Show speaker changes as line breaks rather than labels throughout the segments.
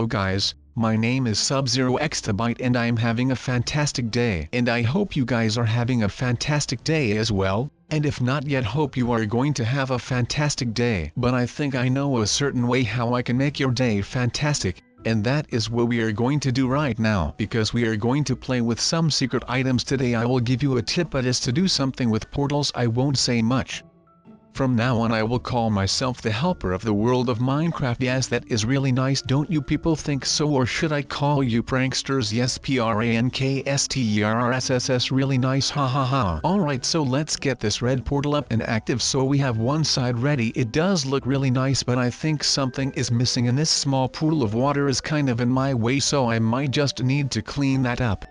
Hello guys, my name is Sub-Zero Exabyte and I am having a fantastic day. And I hope you guys are having a fantastic day as well, and if not yet hope you are going to have a fantastic day. But I think I know a certain way how I can make your day fantastic, and that is what we are going to do right now. Because we are going to play with some secret items today. I will give you a tip, but is to do something with portals. I won't say much. From now on I will call myself the helper of the world of Minecraft. Yes, that is really nice, don't you people think so? Or should I call you pranksters? Yes, pranksterss, really nice, ha ha ha. Alright, so let's get this red portal up and active. So we have one side ready. It does look really nice, but I think something is missing, and this small pool of water is kind of in my way, so I might just need to clean that up.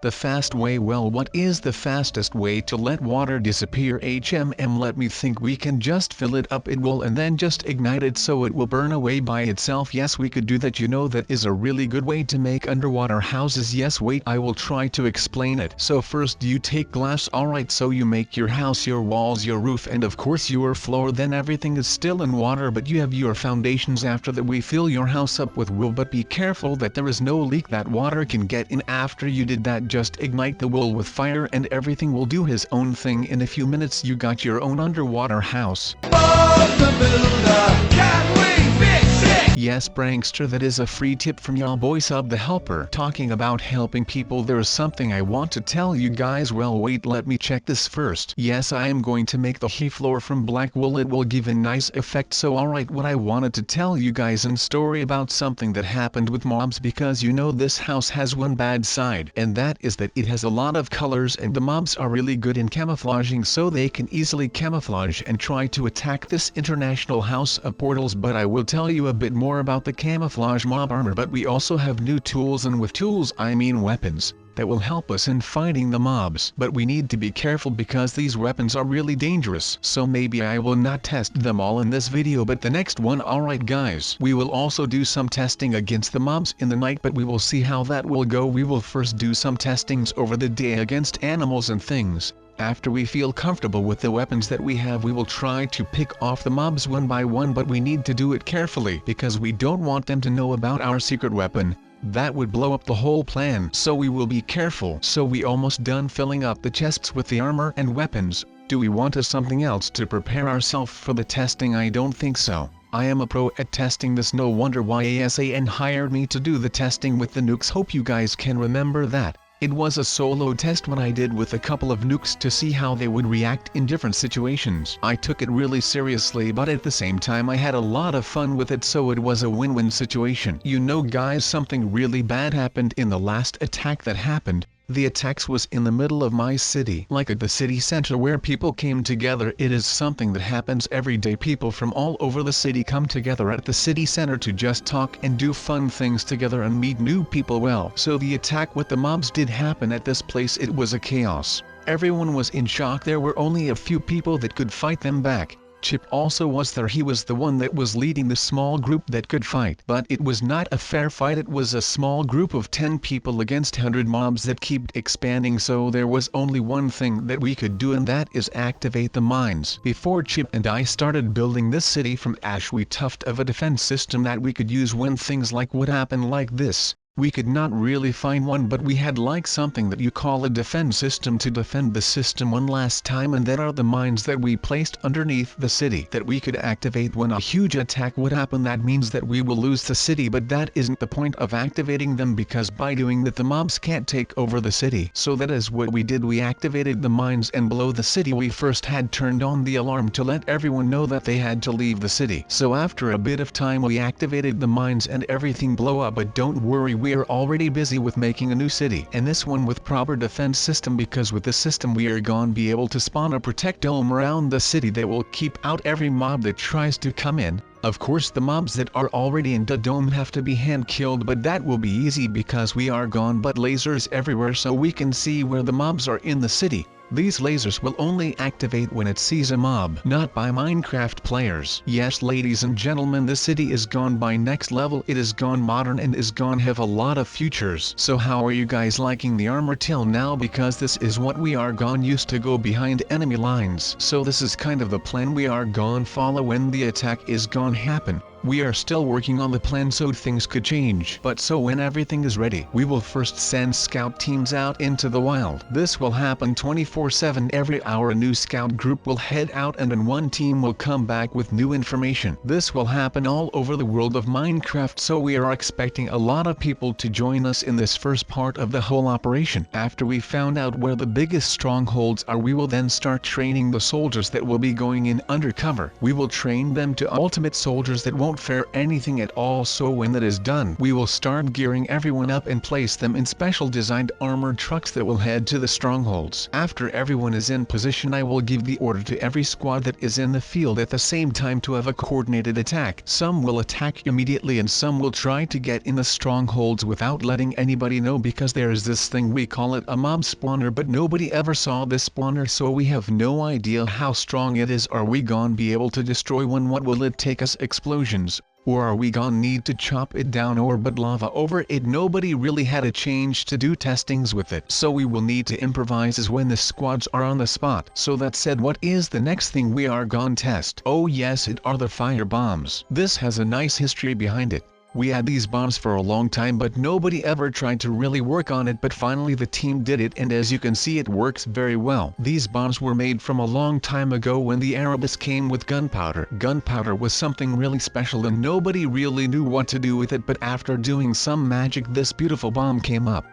The fast way? Well, what is the fastest way to let water disappear? Let me think. We can just fill it up, it will, and then just ignite it so it will burn away by itself. Yes, we could do that. You know, that is a really good way to make underwater houses. Yes, wait, I will try to explain it. So first you take glass. Alright, so you make your house, your walls, your roof, and of course your floor. Then everything is still in water, but you have your foundations. After that we fill your house up with wool, but be careful that there is no leak that water can get in. After you did that, just ignite the wool with fire and everything will do his own thing. In a few minutes you got your own underwater house. Bob the Builder, can we fix it? Yes, prankster, that is a free tip from y'all boy Sub the Helper. Talking about helping people, there is something I want to tell you guys. Well, wait, let me check this first. Yes, I am going to make the floor from black wool. It will give a nice effect. So alright, what I wanted to tell you guys in story about something that happened with mobs, because you know this house has one bad side, and that is that it has a lot of colors, and the mobs are really good in camouflaging, so they can easily camouflage and try to attack this international house of portals. But I will tell you a bit more about the camouflage mob armor. But we also have new tools, and with tools I mean weapons, that will help us in fighting the mobs. But we need to be careful because these weapons are really dangerous, so maybe I will not test them all in this video, but the next one. Alright guys, we will also do some testing against the mobs in the night, but we will see how that will go. We will first do some testings over the day against animals and things. After we feel comfortable with the weapons that we have, we will try to pick off the mobs one by one, but we need to do it carefully because we don't want them to know about our secret weapon. That would blow up the whole plan, so we will be careful. So we almost done filling up the chests with the armor and weapons. Do we want something else to prepare ourselves for the testing? I don't think so. I am a pro at testing this, no wonder why ASAN hired me to do the testing with the nukes. Hope you guys can remember that. It was a solo test what I did with a couple of nukes to see how they would react in different situations. I took it really seriously, but at the same time I had a lot of fun with it, so it was a win-win situation. You know guys, something really bad happened in the last attack that happened. The attacks was in the middle of my city, like at the city center where people came together. It is something that happens every day. People from all over the city come together at the city center to just talk and do fun things together and meet new people. Well, so the attack with the mobs did happen at this place. It was a chaos. Everyone was in shock. There were only a few people that could fight them back. Chip also was there. He was the one that was leading the small group that could fight. But it was not a fair fight. It was a small group of 10 people against 100 mobs that kept expanding. So there was only one thing that we could do, and that is activate the mines. Before Chip and I started building this city from ash, we toughed of a defense system that we could use when things like what happened like this. We could not really find one, but we had like something that you call a defense system to defend the system one last time, and that are the mines that we placed underneath the city that we could activate when a huge attack would happen. That means that we will lose the city, but that isn't the point of activating them, because by doing that the mobs can't take over the city. So that is what we did. We activated the mines, and below the city we first had turned on the alarm to let everyone know that they had to leave the city. So after a bit of time we activated the mines and everything blow up. But don't worry, we are already busy with making a new city, and this one with proper defense system, because with this system we are gonna be able to spawn a protect dome around the city that will keep out every mob that tries to come in. Of course the mobs that are already in the dome have to be hand killed, but that will be easy because we are gone but lasers everywhere, so we can see where the mobs are in the city. These lasers will only activate when it sees a mob, not by Minecraft players. Yes, ladies and gentlemen, this city is gone by next level. It is gone modern and is gone have a lot of futures. So how are you guys liking the armor till now? Because this is what we are gone used to go behind enemy lines. So this is kind of the plan we are gone follow when the attack is gone happen. We are still working on the plan so things could change. But so when everything is ready, we will first send scout teams out into the wild. This will happen 24/7. Every hour a new scout group will head out and then one team will come back with new information. This will happen all over the world of Minecraft, so we are expecting a lot of people to join us in this first part of the whole operation. After we found out where the biggest strongholds are, we will then start training the soldiers that will be going in undercover. We will train them to ultimate soldiers that won't fare anything at all, so when that is done, we will start gearing everyone up and place them in special designed armored trucks that will head to the strongholds. After everyone is in position, I will give the order to every squad that is in the field at the same time to have a coordinated attack. Some will attack immediately and some will try to get in the strongholds without letting anybody know, because there is this thing, we call it a mob spawner, but nobody ever saw this spawner, so we have no idea how strong it is. Are we gonna be able to destroy one? What will it take us? Explosions? Or are we gonna need to chop it down or put lava over it? Nobody really had a change to do testings with it, so we will need to improvise as when the squads are on the spot. So that said, what is the next thing we are gonna test? Oh yes, it are the fire bombs. This has a nice history behind it. We had these bombs for a long time, but nobody ever tried to really work on it, but finally the team did it, and as you can see, it works very well. These bombs were made from a long time ago when the Arabs came with gunpowder. Gunpowder was something really special and nobody really knew what to do with it, but after doing some magic, this beautiful bomb came up.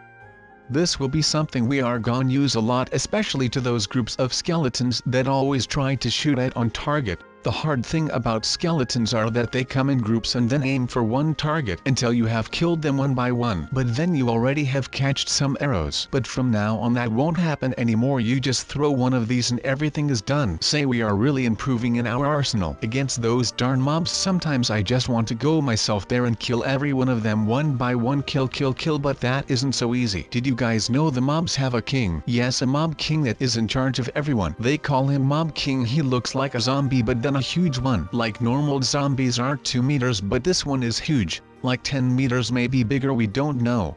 This will be something we are gonna use a lot, especially to those groups of skeletons that always try to shoot at on target. The hard thing about skeletons are that they come in groups and then aim for one target until you have killed them one by one. But then you already have catched some arrows. But from now on that won't happen anymore. You just throw one of these and everything is done. Say, we are really improving in our arsenal against those darn mobs. Sometimes I just want to go myself there and kill every one of them one by one. Kill, but that isn't so easy. Did you guys know the mobs have a king? Yes, a mob king that is in charge of everyone. They call him Mob King. He looks like a zombie, but a huge one. Like normal zombies are 2 meters, but this one is huge, like 10 meters, maybe bigger, we don't know.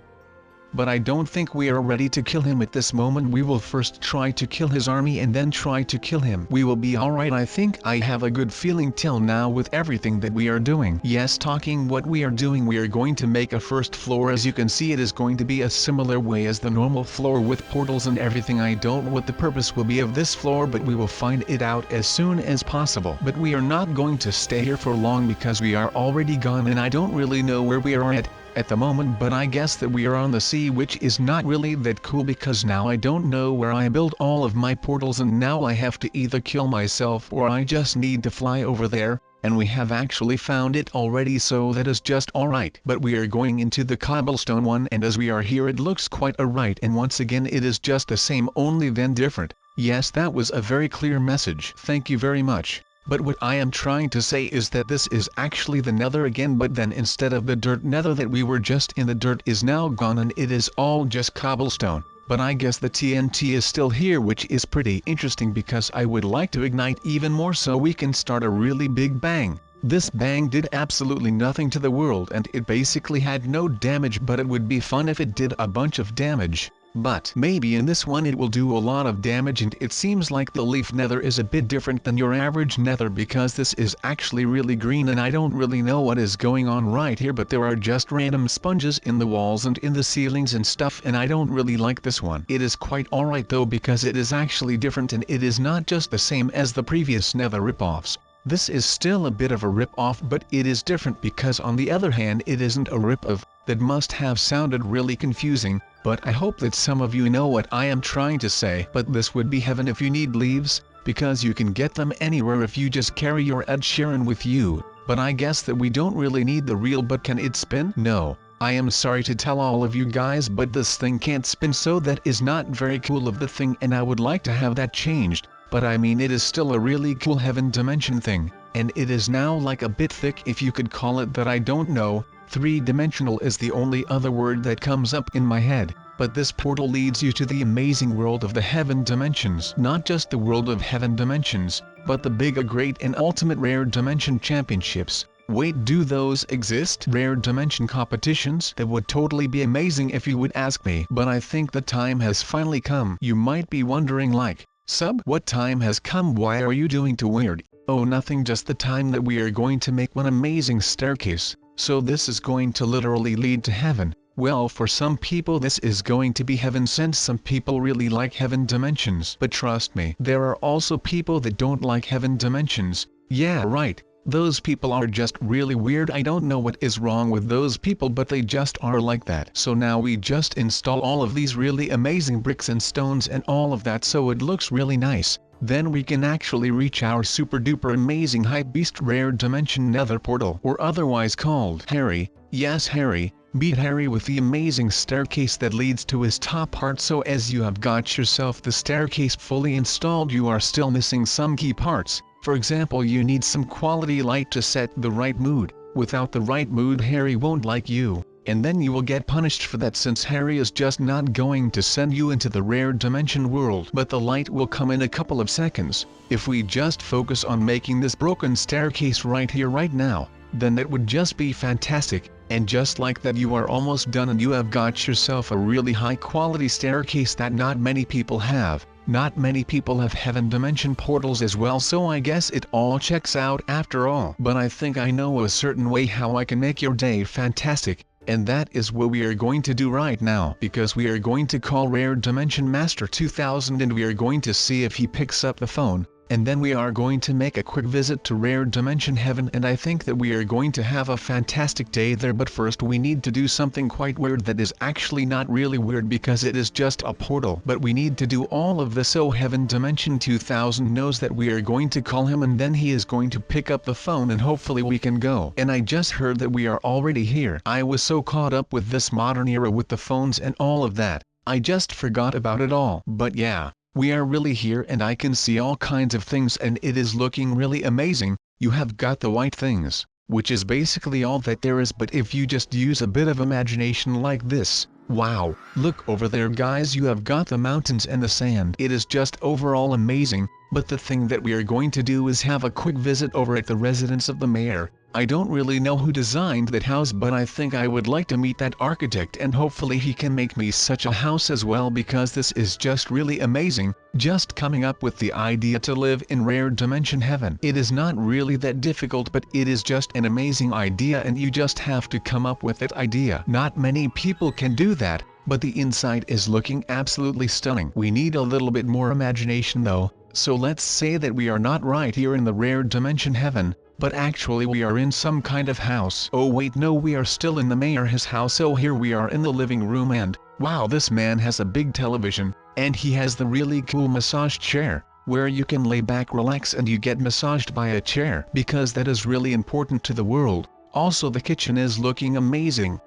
But I don't think we are ready to kill him at this moment. We will first try to kill his army and then try to kill him. We will be alright. I think I have a good feeling till now with everything that we are doing. Yes, talking what we are doing, we are going to make a first floor. As you can see, it is going to be a similar way as the normal floor with portals and everything. I don't know what the purpose will be of this floor, but we will find it out as soon as possible. But we are not going to stay here for long because we are already gone and I don't really know where we are at the moment, but I guess that we are on the sea, which is not really that cool because now I don't know where I built all of my portals and now I have to either kill myself or I just need to fly over there, and we have actually found it already, so that is just alright. But we are going into the cobblestone one, and as we are here it looks quite alright, and once again it is just the same, only then different. Yes, that was a very clear message. Thank you very much. But what I am trying to say is that this is actually the nether again, but then instead of the dirt nether that we were just in, the dirt is now gone and it is all just cobblestone. But I guess the TNT is still here, which is pretty interesting because I would like to ignite even more so we can start a really big bang. This bang did absolutely nothing to the world and it basically had no damage, but it would be fun if it did a bunch of damage. But maybe in this one it will do a lot of damage, and it seems like the leaf nether is a bit different than your average nether because this is actually really green and I don't really know what is going on right here, but there are just random sponges in the walls and in the ceilings and stuff, and I don't really like this one. It is quite alright though because it is actually different and it is not just the same as the previous nether ripoffs. This is still a bit of a rip-off, but it is different because on the other hand it isn't a rip-off. That must have sounded really confusing, but I hope that some of you know what I am trying to say. But this would be heaven if you need leaves, because you can get them anywhere if you just carry your Ed Sheeran with you. But I guess that we don't really need the reel. But can it spin? No. I am sorry to tell all of you guys, but this thing can't spin, so that is not very cool of the thing, and I would like to have that changed. But I mean, it is still a really cool heaven dimension thing, and it is now like a bit thick, if you could call it that. I don't know. 3-dimensional is the only other word that comes up in my head. But this portal leads you to the amazing world of the heaven dimensions. Not just the world of heaven dimensions, but the big, great and ultimate rare dimension championships. Wait, do those exist? Rare dimension competitions? That would totally be amazing if you would ask me. But I think the time has finally come. You might be wondering like, Sub, what time has come? Why are you doing too weird? Oh, nothing, just the time that we are going to make one amazing staircase, so this is going to literally lead to heaven. Well, for some people this is going to be heaven, since some people really like heaven dimensions. But trust me, there are also people that don't like heaven dimensions. Yeah, right. Those people are just really weird. I don't know what is wrong with those people, but they just are like that. So now we just install all of these really amazing bricks and stones and all of that, so it looks really nice. Then we can actually reach our super duper amazing hype beast rare dimension nether portal, or otherwise called Harry. Yes, Harry. Beat Harry with the amazing staircase that leads to his top part. So as you have got yourself the staircase fully installed, you are still missing some key parts. For example, you need some quality light to set the right mood. Without the right mood, Harry won't like you, and then you will get punished for that, since Harry is just not going to send you into the rare dimension world. But the light will come in a couple of seconds. If we just focus on making this broken staircase right here right now, then it would just be fantastic. And just like that, you are almost done and you have got yourself a really high quality staircase that not many people have. Not many people have heaven dimension portals as well, so I guess it all checks out after all. But I think I know a certain way how I can make your day fantastic, and that is what we are going to do right now, because we are going to call Rare Dimension Master 2000 and we are going to see if he picks up the phone. And then we are going to make a quick visit to Rare Dimension Heaven, and I think that we are going to have a fantastic day there. But first we need to do something quite weird that is actually not really weird because it is just a portal. But we need to do all of this so Heaven Dimension 2000 knows that we are going to call him, and then he is going to pick up the phone and hopefully we can go. And I just heard that we are already here. I was so caught up with this modern era with the phones and all of that, I just forgot about it all. But yeah. We are really here and I can see all kinds of things and it is looking really amazing. You have got the white things, which is basically all that there is, but if you just use a bit of imagination like this, wow, look over there guys, you have got the mountains and the sand. It is just overall amazing, but the thing that we are going to do is have a quick visit over at the residence of the mayor. I don't really know who designed that house, but I think I would like to meet that architect and hopefully he can make me such a house as well, because this is just really amazing. Just coming up with the idea to live in Rare Dimension Heaven. It is not really that difficult, but it is just an amazing idea and you just have to come up with that idea. Not many people can do that, but the inside is looking absolutely stunning. We need a little bit more imagination though, so let's say that we are not right here in the Rare Dimension Heaven, but actually we are in some kind of house. Oh wait, no, we are still in the mayor's house. So here we are in the living room and, wow, this man has a big television, and he has the really cool massage chair, where you can lay back, relax, and you get massaged by a chair, because that is really important to the world. Also the kitchen is looking amazing.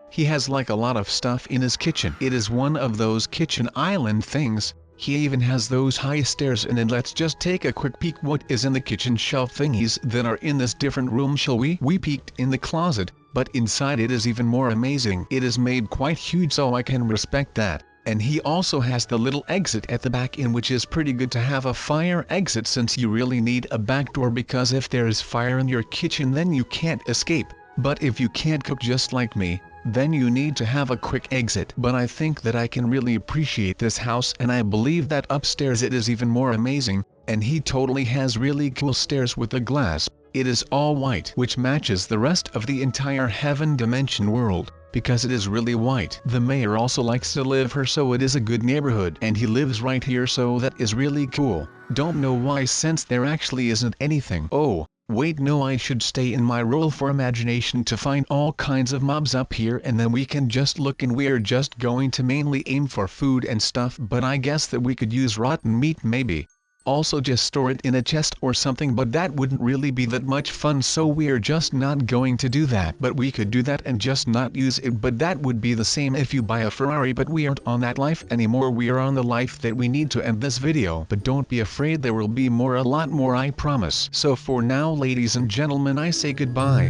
He has like a lot of stuff in his kitchen. It is one of those kitchen island things. He even has those high stairs, and then let's just take a quick peek what is in the kitchen shelf thingies that are in this different room, shall we? We peeked in the closet, but inside it is even more amazing. It is made quite huge, so I can respect that. And he also has the little exit at the back, in which is pretty good to have a fire exit, since you really need a back door, because if there is fire in your kitchen then you can't escape. But if you can't cook just like me, then you need to have a quick exit. But I think that I can really appreciate this house, and I believe that upstairs it is even more amazing, and he totally has really cool stairs with the glass. It is all white, which matches the rest of the entire Heaven Dimension world, because it is really white. The mayor also likes to live here, so it is a good neighborhood, and he lives right here, so that is really cool. Don't know why, since there actually isn't anything. Oh, wait, no, I should stay in my role for imagination to find all kinds of mobs up here, and then we can just look, and we are just going to mainly aim for food and stuff, but I guess that we could use rotten meat maybe. Also just store it in a chest or something, but that wouldn't really be that much fun, so we're just not going to do that. But we could do that and just not use it, but that would be the same if you buy a Ferrari, but we aren't on that life anymore. We are on the life that we need to end this video. But don't be afraid, there will be more, a lot more, I promise. So for now, ladies and gentlemen, I say goodbye.